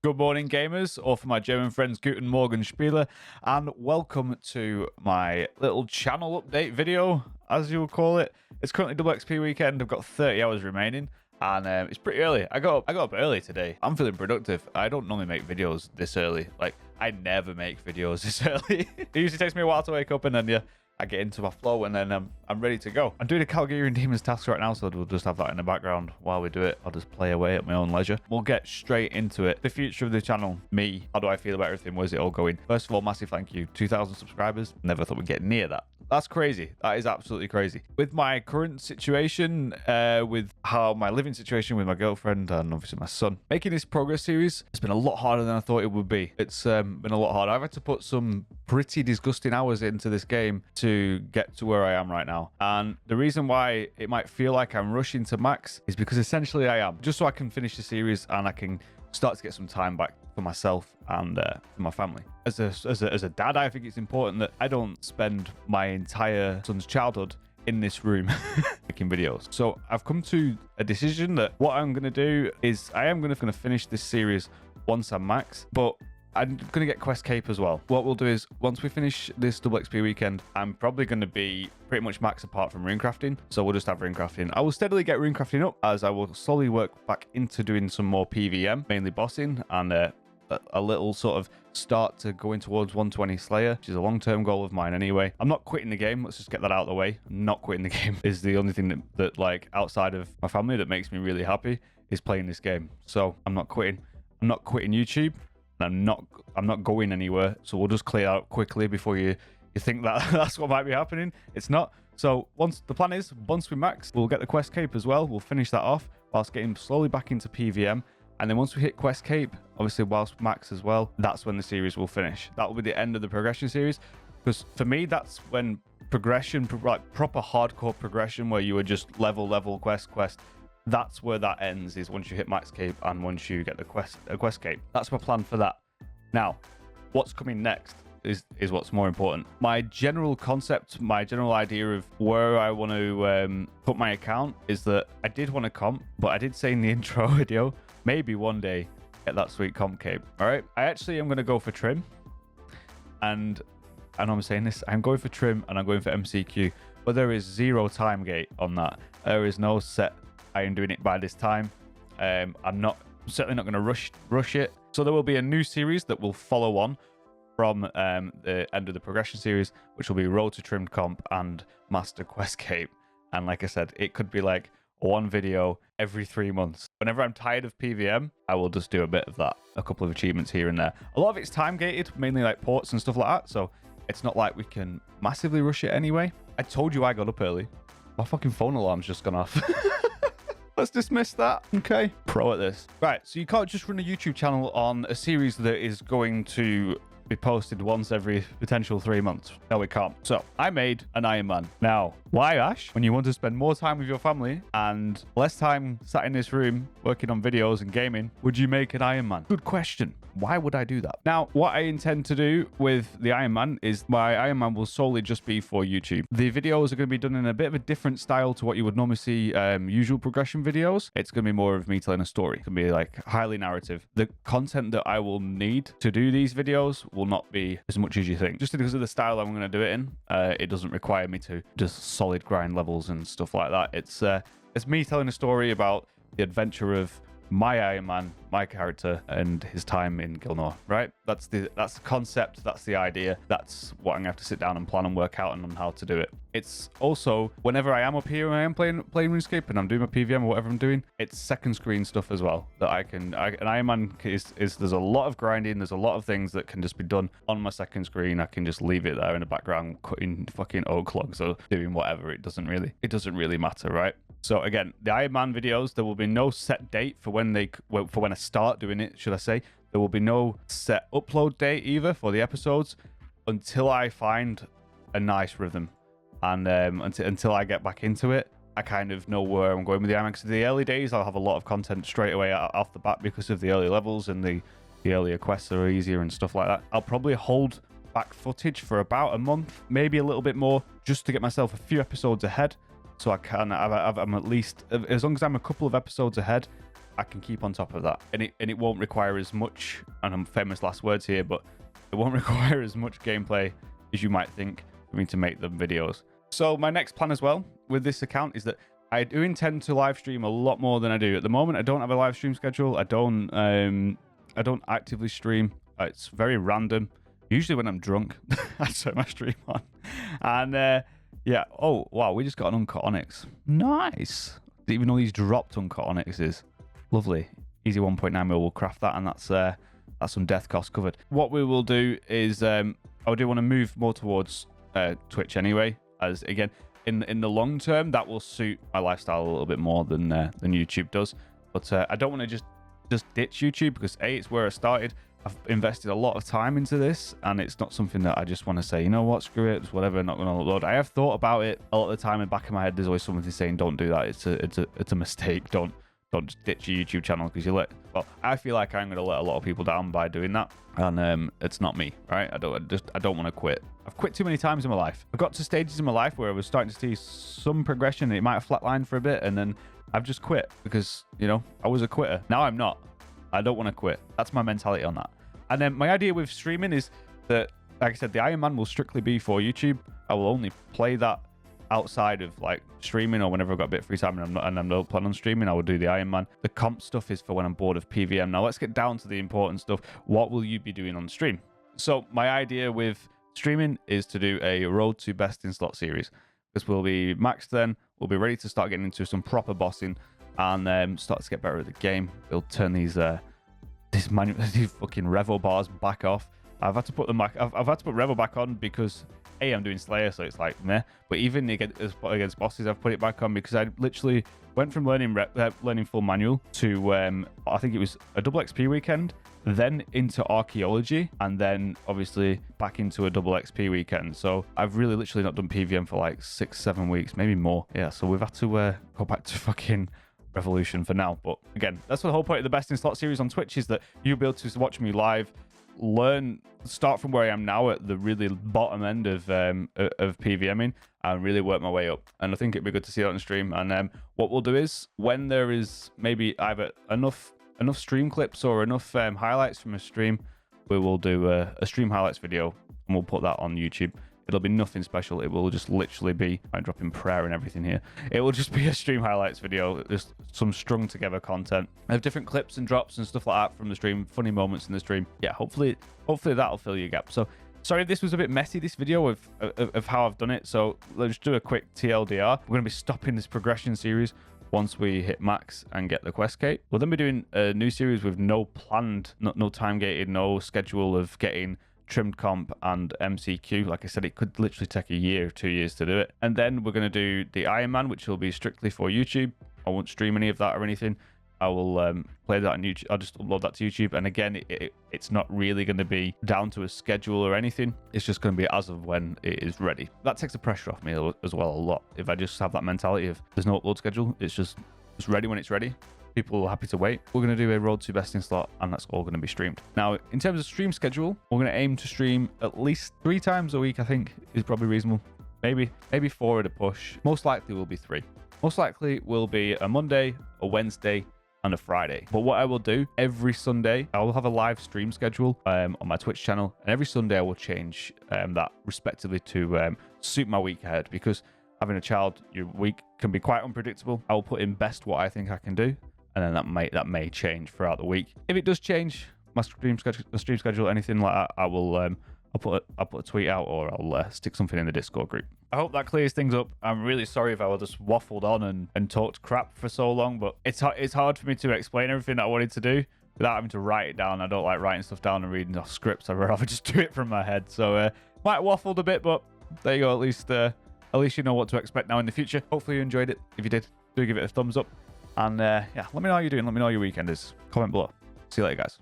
Good morning, gamers, or for my German friends, Guten Morgen Spieler, and welcome to my little channel update video, as you will call it. It's currently double XP weekend. I've got 30 hours remaining, and it's pretty early. I got up early today. I'm feeling productive. I don't normally make videos this early. Like, I never make videos this early. It usually takes me a while to wake up, and then I get into my flow, and then I'm ready to go. I'm doing a Calgarian Demons task right now, so we'll just have that in the background while we do it. I'll just play away at my own leisure. We'll get straight into it. The future of the channel, me, how do I feel about everything? Where's it all going? First of all, massive thank you. 2,000 subscribers. Never thought we'd get near that. That's crazy. That is absolutely crazy. With my current situation, with how my living situation with my girlfriend and obviously my son, making this progress series has been a lot harder than I thought it would be. It's been a lot harder. I've had to put some pretty disgusting hours into this game to get to where I am right now. And the reason why it might feel like I'm rushing to max is because essentially I am. Just so I can finish the series and I can start to get some time back for myself and for my family. As a dad, I think it's important that I don't spend my entire son's childhood in this room making videos. So I've come to a decision that what I'm going to do is I am going to finish this series once I'm max, but I'm going to get Quest Cape as well. What we'll do is, once we finish this double XP weekend, I'm probably going to be pretty much max apart from runecrafting. So we'll just have runecrafting. I will steadily get runecrafting up as I will slowly work back into doing some more PVM, mainly bossing, and a little sort of start to going towards 120 Slayer, which is a long-term goal of mine anyway. I'm not quitting the game. Let's just get that out of the way. Not quitting the game is the only thing that like outside of my family that makes me really happy is playing this game. So I'm not quitting. I'm not quitting YouTube. I'm not going anywhere, so we'll just clear out quickly before you think that that's what might be happening. It's not. So once we max, we'll get the Quest Cape as well. We'll finish that off whilst getting slowly back into PVM, and then once we hit Quest Cape, obviously whilst max as well, that's when the series will finish. That will be the end of the progression series, because for me that's when progression, like proper hardcore progression, where you are just level quest. That's where that ends, is once you hit max cape and once you get the quest cape. That's my plan for that. Now, what's coming next is what's more important. My general concept, my general idea of where I want to put my account is that I did want a comp, but I did say in the intro video, maybe one day get that sweet comp cape. All right, I actually am going to go for trim, and I know I'm saying this, I'm going for trim and I'm going for MCQ, but there is zero time gate on that. There is no set I am doing it by this time. I'm certainly not going to rush it. So there will be a new series that will follow on from the end of the progression series, which will be Road to Trimmed Comp and Master Quest Cape. And like I said, it could be like one video every 3 months. Whenever I'm tired of PVM, I will just do a bit of that, a couple of achievements here and there. A lot of it's time gated, mainly like ports and stuff like that. So it's not like we can massively rush it anyway. I told you I got up early. My fucking phone alarm's just gone off. Let's dismiss that. Okay. Pro at this. Right. So you can't just run a YouTube channel on a series that is going to be posted once every potential 3 months. No, we can't. So I made an Iron Man. Now, why, Ash? When you want to spend more time with your family and less time sat in this room working on videos and gaming, would you make an Iron Man? Good question. Why would I do that? Now, what I intend to do with the Iron Man is my Iron Man will solely just be for YouTube. The videos are going to be done in a bit of a different style to what you would normally see usual progression videos. It's going to be more of me telling a story. It can be like highly narrative. The content that I will need to do these videos will not be as much as you think. Just because of the style I'm going to do it in, it doesn't require me to just solid grind levels and stuff like that. It's me telling a story about the adventure of my Iron Man, my character, and his time in Gilnor, right? That's the concept, that's the idea. That's what I'm gonna have to sit down and plan and work out on how to do it. It's also, whenever I am up here and I am playing RuneScape and I'm doing my PVM or whatever I'm doing, it's second screen stuff as well that an Iron Man is there's a lot of grinding, there's a lot of things that can just be done on my second screen. I can just leave it there in the background, cutting fucking oak logs or doing whatever. It doesn't really matter, right? So again, the Iron Man videos, there will be no set date for when I start doing it, should I say. There will be no set upload date either for the episodes until I find a nice rhythm. And until I get back into it, I kind of know where I'm going with the Iron Man. Because in the early days, I'll have a lot of content straight away off the bat because of the early levels and the earlier quests are easier and stuff like that. I'll probably hold back footage for about a month, maybe a little bit more, just to get myself a few episodes ahead. So I'm at least, as long as I'm a couple of episodes ahead, I can keep on top of that, and it won't require as much, and I'm famous last words here, but it won't require as much gameplay as you might think for me to make them videos. So my next plan as well with this account is that I do intend to live stream a lot more than I do at the moment. I don't have a live stream schedule. I don't actively stream. It's very random. Usually when I'm drunk, I turn my stream on. And yeah, oh wow, we just got an uncut onyx. Nice. Didn't even know these dropped uncut onyxes. Lovely. Easy 1.9 mil. We'll craft that, and that's some death cost covered. What we will do is I do want to move more towards Twitch anyway, as again in the long term that will suit my lifestyle a little bit more than YouTube does. But I don't want to just ditch YouTube, because it's where I started. I've invested a lot of time into this, and it's not something that I just want to say, you know what, screw it, it's whatever, not going to upload. I have thought about it a lot of the time. In the back of my head, there's always something saying, don't do that. It's a mistake. Don't just ditch your YouTube channel, because I feel like I'm going to let a lot of people down by doing that, and it's not me, right? I don't want to quit. I've quit too many times in my life. I've got to stages in my life where I was starting to see some progression. It might have flatlined for a bit, and then I've just quit because, you know, I was a quitter. Now I'm not. I don't want to quit. That's my mentality on that. And then my idea with streaming is that, like I said, the Iron Man will strictly be for YouTube. I will only play that outside of like streaming, or whenever I've got a bit of free time and I'm not planning on streaming, I will do the Iron Man. The comp stuff is for when I'm bored of PVM. Now let's get down to the important stuff. What will you be doing on stream? So my idea with streaming is to do a Road to Best in Slot series, because we'll be maxed then. We'll be ready to start getting into some proper bossing and start to get better at the game. We'll turn these fucking Revo bars back off. I've had to put them back. I've had to put Revo back on because I'm doing Slayer, so it's like meh. But even against bosses, I've put it back on because I literally went from learning full manual to I think it was a double XP weekend, then into archaeology, and then obviously back into a double XP weekend. So I've really literally not done PVM for like 6-7 weeks, maybe more. Yeah, so we've had to go back to fucking Revolution for now. But again, that's the whole point of the Best in Slot series on Twitch, is that you'll be able to watch me live, start from where I am now at the really bottom end of PVMing, and really work my way up. And I think it'd be good to see that on stream. And what we'll do is, when there is maybe either enough stream clips or enough highlights from a stream, we will do a stream highlights video, and we'll put that on YouTube. It'll be nothing special. It will just literally be, I'm dropping prayer and everything here. It will just be a stream highlights video, just some strung together content. I have different clips and drops and stuff like that from the stream, funny moments in the stream. Yeah, hopefully that'll fill your gap. So sorry, this was a bit messy, this video of how I've done it. So let's do a quick TLDR. We're going to be stopping this progression series once we hit max and get the quest cape. We'll then be doing a new series with no planned, no time gated, no schedule of getting trimmed comp and MCQ. Like I said, it could literally take a year or 2 years to do it. And then we're going to do the Iron Man, which will be strictly for YouTube. I won't stream any of that or anything. I will play that on YouTube. I'll just upload that to YouTube. And again, it's not really going to be down to a schedule or anything. It's just going to be as of when it is ready. That takes the pressure off me as well a lot. If I just have that mentality of there's no upload schedule, it's just ready when it's ready. People are happy to wait. We're going to do a Road to Best in Slot, and that's all going to be streamed. Now, in terms of stream schedule, we're going to aim to stream at least 3 times a week, I think, is probably reasonable. Maybe 4 at a push. Most likely will be 3. Most likely will be a Monday, a Wednesday, and a Friday. But what I will do, every Sunday, I will have a live stream schedule on my Twitch channel, and every Sunday I will change that respectively to suit my week ahead, because having a child, your week can be quite unpredictable. I will put in best what I think I can do, and then that may change throughout the week. If it does change, my stream schedule, anything like that, I will I'll put a tweet out, or I'll stick something in the Discord group. I hope that clears things up. I'm really sorry if I just waffled on and talked crap for so long, but it's hard for me to explain everything that I wanted to do without having to write it down. I don't like writing stuff down and reading off scripts. I'd rather just do it from my head. So might have waffled a bit, but there you go. At least you know what to expect now in the future. Hopefully you enjoyed it. If you did, do give it a thumbs up. And yeah, let me know how you're doing. Let me know how your weekend is. Comment below. See you later, guys.